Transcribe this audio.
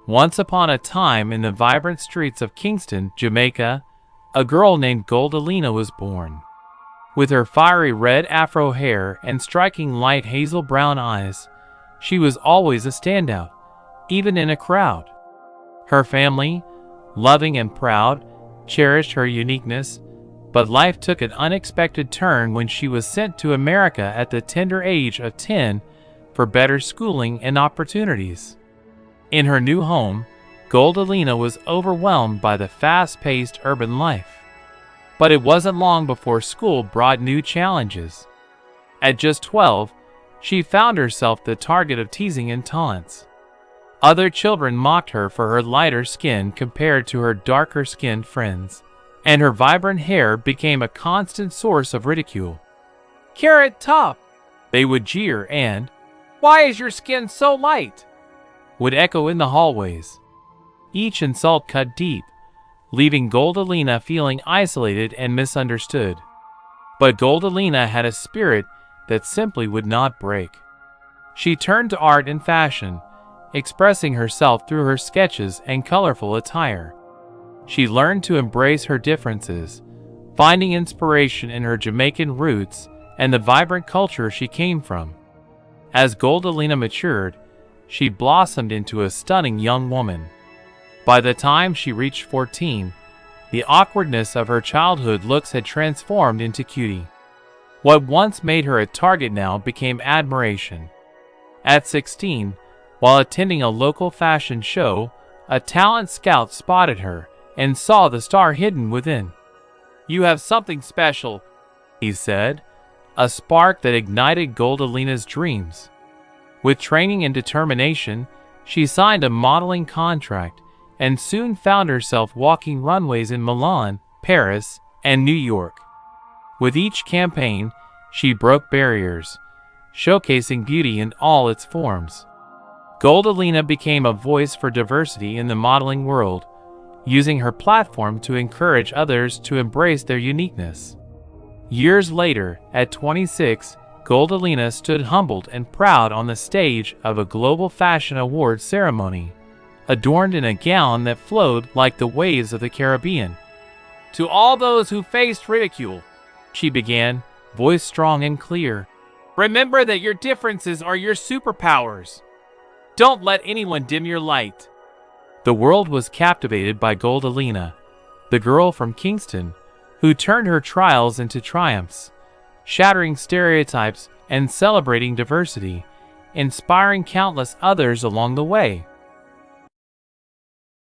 Once upon a time, in the vibrant streets of Kingston, Jamaica, a girl named Goldalina was born. With her fiery red afro hair and striking light hazel brown eyes, she was always a standout, even in a crowd. Her family, loving and proud, cherished her uniqueness, but life took an unexpected turn when she was sent to America at the tender age of 10 for better schooling and opportunities. In her new home, Goldalina was overwhelmed by the fast-paced urban life. But it wasn't long before school brought new challenges. At just 12, she found herself the target of teasing and taunts. Other children mocked her for her lighter skin compared to her darker-skinned friends, and her vibrant hair became a constant source of ridicule. "Carrot top," they would jeer, and "Why is your skin so light?" would echo in the hallways. Each insult cut deep, leaving Goldalina feeling isolated and misunderstood. But Goldalina had a spirit that simply would not break. She turned to art and fashion, expressing herself through her sketches and colorful attire. She learned to embrace her differences, finding inspiration in her Jamaican roots and the vibrant culture she came from. As Goldalina matured, she blossomed into a stunning young woman. By the time she reached 14, the awkwardness of her childhood looks had transformed into cutie. What once made her a target now became admiration. At 16, while attending a local fashion show, a talent scout spotted her and saw the star hidden within. "You have something special," he said, a spark that ignited Goldalina's dreams. With training and determination, she signed a modeling contract and soon found herself walking runways in Milan, Paris, and New York. With each campaign, she broke barriers, showcasing beauty in all its forms. Goldalina became a voice for diversity in the modeling world, using her platform to encourage others to embrace their uniqueness. Years later, at 26, Goldalina stood humbled and proud on the stage of a global fashion awards ceremony, adorned in a gown that flowed like the waves of the Caribbean. "To all those who faced ridicule," she began, voice strong and clear, "remember that your differences are your superpowers. Don't let anyone dim your light." The world was captivated by Goldalina, the girl from Kingston, who turned her trials into triumphs, shattering stereotypes and celebrating diversity, inspiring countless others along the way.